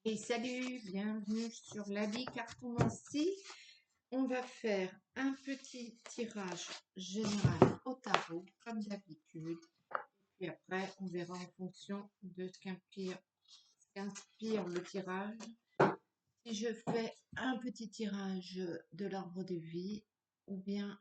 Et salut, bienvenue sur l'habit cartomancie. On va faire un petit tirage général au tarot, comme d'habitude. Puis après, on verra en fonction de ce qu'inspire le tirage. Si je fais un petit tirage de l'arbre de vie, ou bien,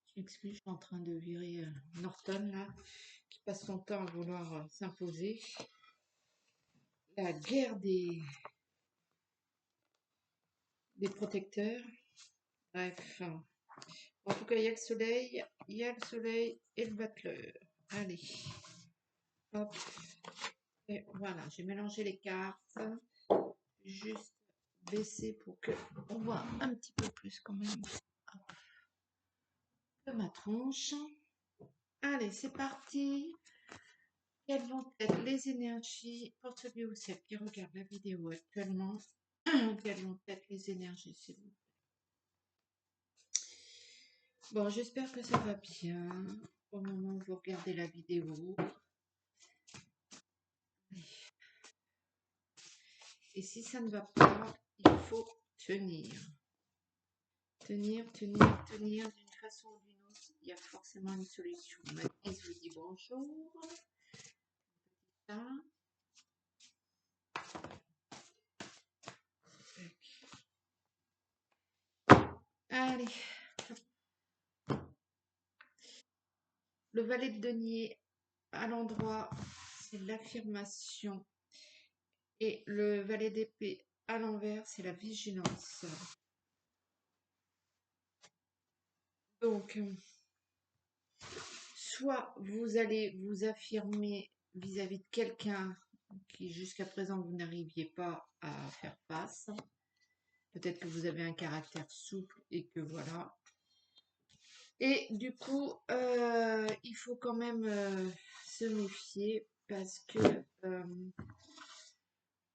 je m'excuse, je suis en train de virer Norton là, qui passe son temps à vouloir s'imposer. La guerre des protecteurs. Bref. En tout cas, il y a le soleil, et le battleur. Allez, hop. Et voilà, j'ai mélangé les cartes. Juste baisser pour que on voit un petit peu plus quand même. Hop. De ma tronche. Allez, c'est parti. Quelles vont être les énergies pour celui ou celle qui regarde la vidéo actuellement? Quelles vont être les énergies, s'il vous plaît? Bon, j'espère que ça va bien au moment où vous regardez la vidéo. Et si ça ne va pas, il faut tenir. Tenir d'une façon ou d'une autre. Il y a forcément une solution. Mathis vous dit bonjour. Ça. Allez. Le valet de denier à l'endroit, c'est l'affirmation. Et le valet d'épée à l'envers, c'est la vigilance. Donc, soit vous allez vous affirmer vis-à-vis de quelqu'un qui jusqu'à présent vous n'arriviez pas à faire face. Peut-être que vous avez un caractère souple et que voilà. Et du coup, il faut quand même se méfier parce que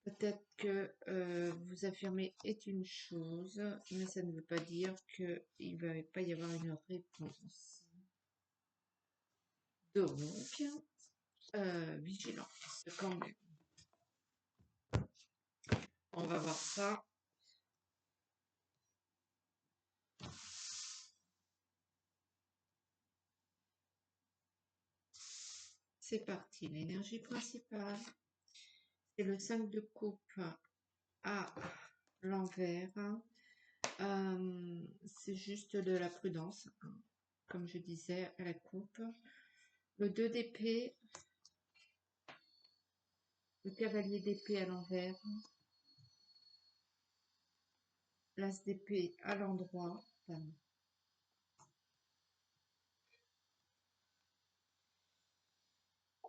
peut-être que vous affirmer est une chose, mais ça ne veut pas dire qu'il ne va pas y avoir une réponse. Donc, vigilance quand même. On va voir ça. C'est parti. L'énergie principale, c'est le 5 de coupe à l'envers. C'est juste de la prudence, hein, comme je disais à la coupe. Le 2 d'épée, le cavalier d'épée à l'envers, l'as d'épée à l'endroit,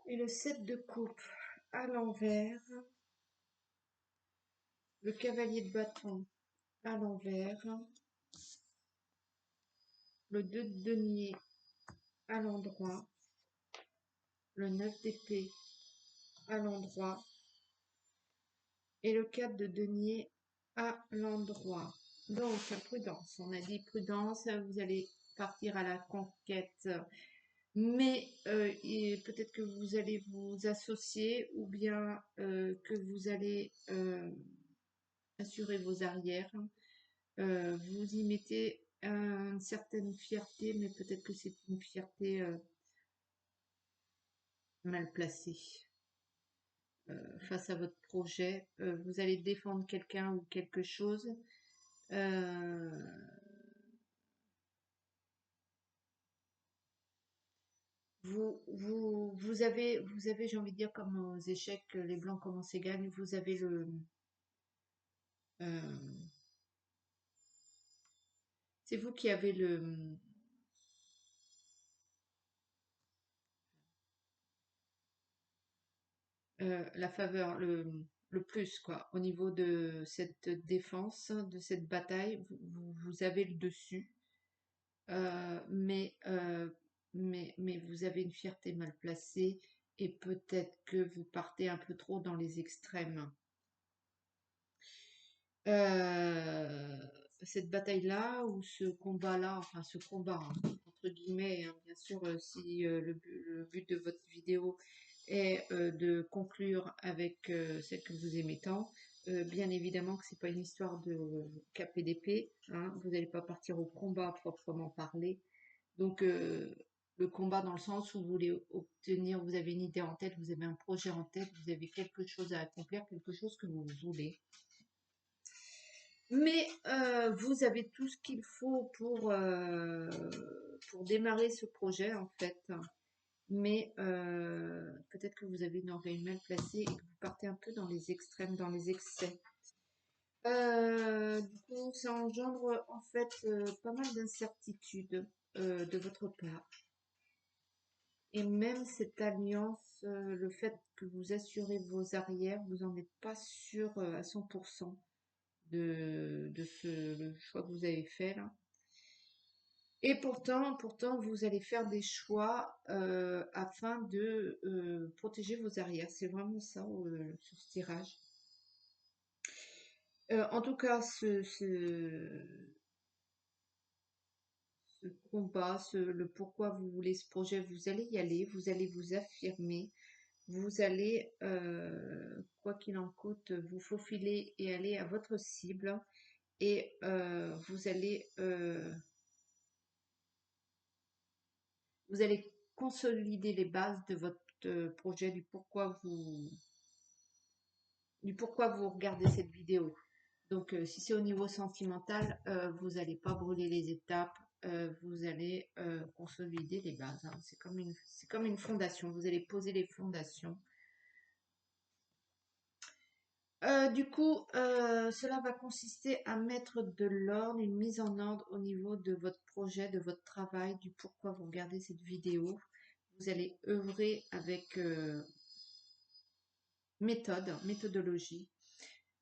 et le 7 de coupe à l'envers, le cavalier de bâton à l'envers, le 2 de denier à l'endroit, le 9 d'épée à l'endroit et le 4 de denier à l'endroit. Donc, prudence. On a dit prudence, vous allez partir à la conquête, mais peut-être que vous allez vous associer ou bien que vous allez assurer vos arrières. Vous y mettez une certaine fierté, mais peut-être que c'est une fierté mal placée. Face à votre projet, vous allez défendre quelqu'un ou quelque chose. Vous avez, j'ai envie de dire, comme aux échecs, les blancs commencent et gagnent, vous avez c'est vous qui avez la faveur, le plus, quoi, au niveau de cette défense, de cette bataille, vous avez le dessus, mais vous avez une fierté mal placée et peut-être que vous partez un peu trop dans les extrêmes. Cette bataille-là ou ce combat-là, enfin ce combat, hein, entre guillemets, hein, bien sûr, si le but de votre vidéo et de conclure avec celle que vous aimez tant. Bien évidemment que c'est pas une histoire de KPDP, hein, vous n'allez pas partir au combat à proprement parler. Donc le combat dans le sens où vous voulez obtenir, vous avez une idée en tête, vous avez un projet en tête, vous avez quelque chose à accomplir, quelque chose que vous voulez. Mais vous avez tout ce qu'il faut pour démarrer ce projet en fait. Mais peut-être que vous avez une oreille mal placée et que vous partez un peu dans les extrêmes, dans les excès. Du coup, ça engendre en fait pas mal d'incertitudes de votre part. Et même cette alliance, le fait que vous assurez vos arrières, vous n'en êtes pas sûr à 100% de le choix que vous avez fait là. Et pourtant, vous allez faire des choix afin de protéger vos arrières. C'est vraiment ça sur ce tirage. En tout cas, ce combat, le pourquoi vous voulez ce projet, vous allez y aller, vous allez vous affirmer, vous allez, quoi qu'il en coûte, vous faufiler et aller à votre cible et vous allez consolider les bases de votre projet, du pourquoi vous regardez cette vidéo. Donc, si c'est au niveau sentimental, vous n'allez pas brûler les étapes, vous allez consolider les bases, hein. C'est comme une fondation, vous allez poser les fondations. Du coup, cela va consister à mettre de l'ordre, une mise en ordre au niveau de votre projet, de votre travail, du pourquoi vous regardez cette vidéo. Vous allez œuvrer avec méthodologie.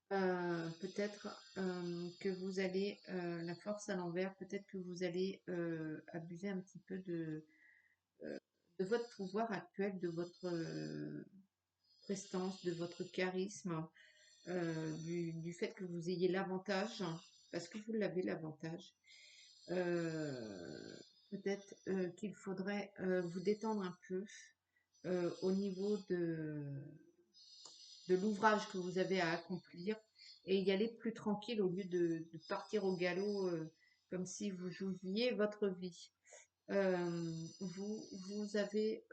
Peut-être que vous allez, la force à l'envers, peut-être que vous allez abuser un petit peu de votre pouvoir actuel, de votre prestance, de votre charisme, du fait que vous ayez l'avantage, parce que vous l'avez l'avantage. Peut-être qu'il faudrait vous détendre un peu au niveau de l'ouvrage que vous avez à accomplir et y aller plus tranquille au lieu de partir au galop comme si vous jouiez votre vie. Vous avez,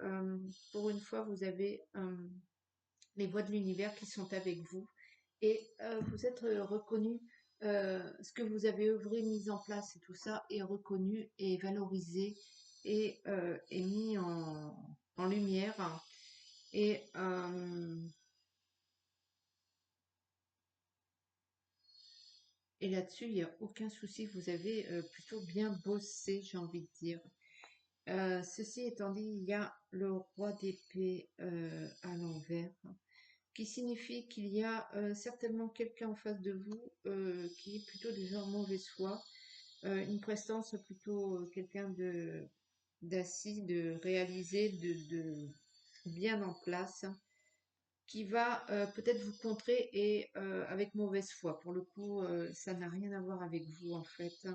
pour une fois, vous avez les voies de l'univers qui sont avec vous et vous êtes reconnu, ce que vous avez œuvré, mis en place et tout ça est reconnu et valorisé et mis en lumière. Et, et là-dessus, il n'y a aucun souci, vous avez plutôt bien bossé, j'ai envie de dire. Ceci étant dit, il y a le roi d'épée à l'envers, qui signifie qu'il y a certainement quelqu'un en face de vous qui est plutôt du genre mauvaise foi, une prestance plutôt quelqu'un de d'assis, de réalisé, de bien en place, qui va peut-être vous contrer et avec mauvaise foi. Pour le coup, ça n'a rien à voir avec vous en fait.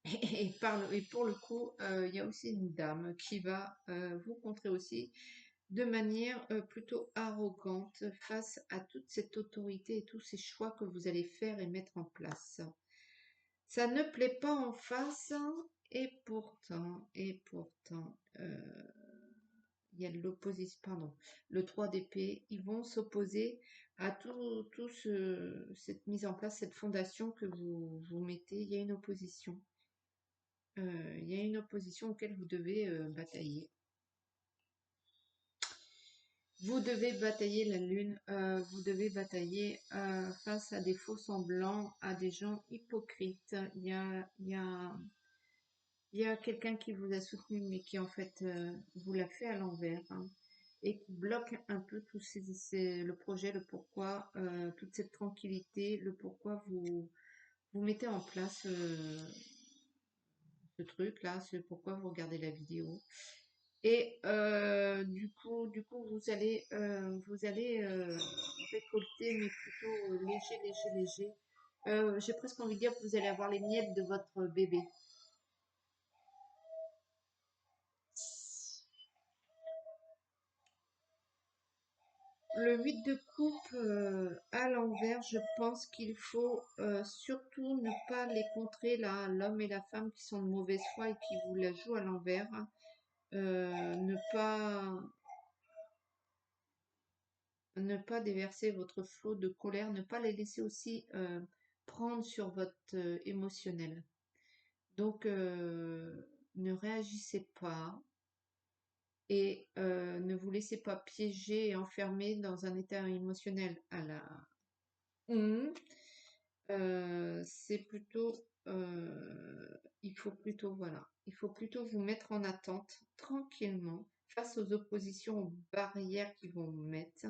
Et pour le coup, il y a aussi une dame qui va vous contrer aussi de manière plutôt arrogante face à toute cette autorité et tous ces choix que vous allez faire et mettre en place. Ça ne plaît pas en face et pourtant, il y a l'opposition, pardon, le 3 d'épée, ils vont s'opposer à cette mise en place, cette fondation que vous mettez. Il y a une opposition. Il y a une opposition auquel vous devez batailler. Vous devez batailler la lune, vous devez batailler face à des faux semblants, à des gens hypocrites. Il y a quelqu'un qui vous a soutenu, mais qui en fait vous l'a fait à l'envers, hein, et qui bloque un peu le projet, le pourquoi, toute cette tranquillité, le pourquoi vous mettez en place ce truc-là, ce pourquoi vous regardez la vidéo. Et du coup, vous allez récolter, mais plutôt léger. J'ai presque envie de dire que vous allez avoir les miettes de votre bébé. le 8 de coupe à l'envers, je pense qu'il faut surtout ne pas les contrer là, l'homme et la femme qui sont de mauvaise foi et qui vous la jouent à l'envers. Ne pas déverser votre flot de colère, ne pas les laisser aussi prendre sur votre émotionnel. Donc, ne réagissez pas et ne vous laissez pas piéger et enfermer dans un état émotionnel à la Hum, c'est plutôt, il faut plutôt, voilà, il faut plutôt vous mettre en attente tranquillement face aux oppositions, aux barrières qu'ils vont vous mettre.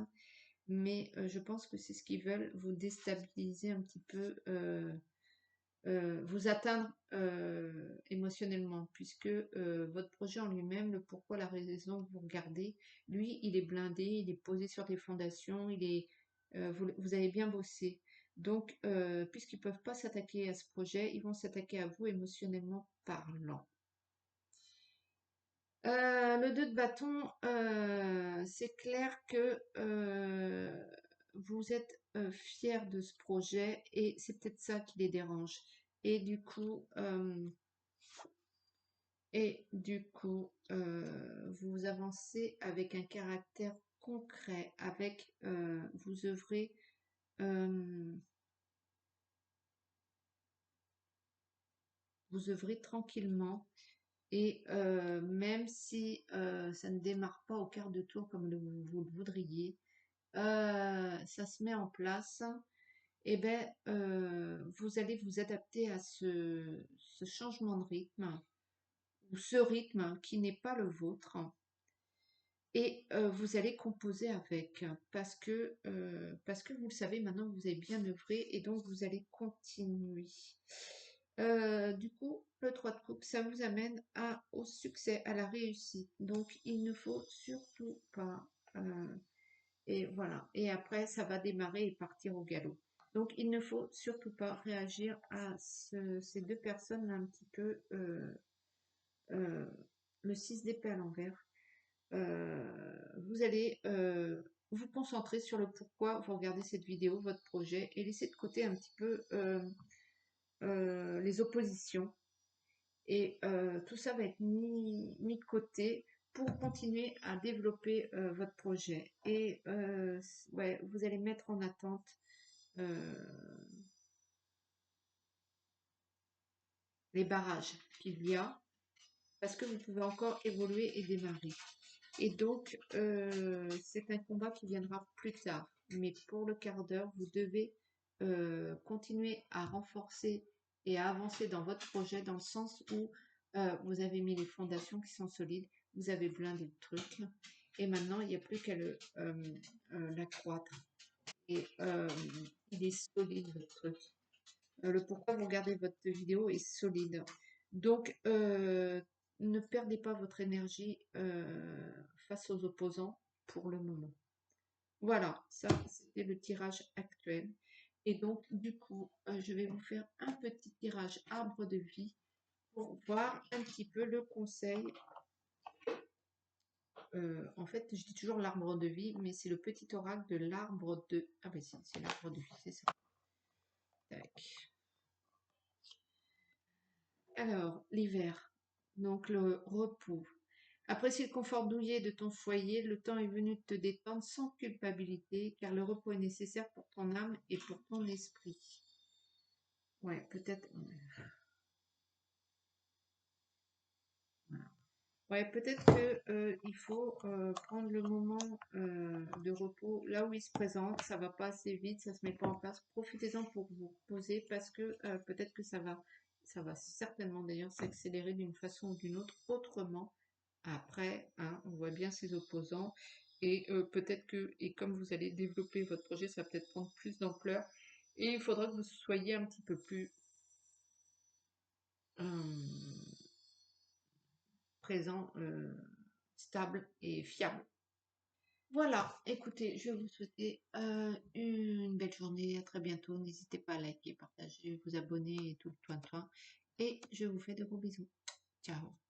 Mais je pense que c'est ce qu'ils veulent, vous déstabiliser un petit peu, vous atteindre émotionnellement, puisque votre projet en lui-même, le pourquoi, la raison que vous regardez, lui, il est blindé, il est posé sur des fondations, vous avez bien bossé. Donc, puisqu'ils ne peuvent pas s'attaquer à ce projet, ils vont s'attaquer à vous émotionnellement parlant. Le 2 de bâton, c'est clair que vous êtes fiers de ce projet et c'est peut-être ça qui les dérange. Et du coup, vous avancez avec un caractère concret, euh, vous œuvrez tranquillement. Et même si ça ne démarre pas au quart de tour comme vous le voudriez, ça se met en place, et ben vous allez vous adapter à ce changement de rythme, ou ce rythme qui n'est pas le vôtre, et vous allez composer avec, parce que vous le savez maintenant, vous avez bien œuvré, et donc vous allez continuer. Du coup, le 3 de coupe, ça vous amène au succès, à la réussite. Donc, il ne faut surtout pas... et voilà. Et après, ça va démarrer et partir au galop. Donc, il ne faut surtout pas réagir à ces deux personnes un petit peu... euh, le 6 d'épée à l'envers. Vous allez vous concentrer sur le pourquoi vous regardez cette vidéo, votre projet, et laisser de côté un petit peu les oppositions. Et tout ça va être mis de côté pour continuer à développer votre projet. Et ouais, vous allez mettre en attente euh, les barrages qu'il y a, parce que vous pouvez encore évoluer et démarrer. Et donc, c'est un combat qui viendra plus tard. Mais pour le quart d'heure, vous devez continuer à renforcer et à avancer dans votre projet, dans le sens où vous avez mis les fondations qui sont solides, vous avez blindé le truc, et maintenant, il n'y a plus qu'à l'accroître. Et il est solide, votre truc. Le pourquoi vous regardez votre vidéo est solide. Donc, ne perdez pas votre énergie face aux opposants pour le moment. Voilà, ça c'était le tirage actuel. Et donc, du coup, je vais vous faire un petit tirage arbre de vie pour voir un petit peu le conseil. En fait, je dis toujours l'arbre de vie, mais c'est le petit oracle de l'arbre de... Ah ben si, c'est l'arbre de vie, c'est ça. Tac. Alors, l'hiver, donc le repos. Apprécie le confort douillet de ton foyer, le temps est venu de te détendre sans culpabilité, car le repos est nécessaire pour ton âme et pour ton esprit. Ouais, peut-être. Voilà. Ouais, peut-être que il faut prendre le moment de repos là où il se présente. Ça va pas assez vite, ça se met pas en place. Profitez-en pour vous poser, parce que peut-être que ça va certainement d'ailleurs s'accélérer d'une façon ou d'une autre autrement. Après, hein, on voit bien ses opposants, et peut-être que, et comme vous allez développer votre projet, ça va peut-être prendre plus d'ampleur, et il faudra que vous soyez un petit peu plus euh, présent, stable et fiable. Voilà, écoutez, je vais vous souhaiter une belle journée, à très bientôt. N'hésitez pas à liker, partager, vous abonner et tout le toin. Et je vous fais de gros bisous. Ciao.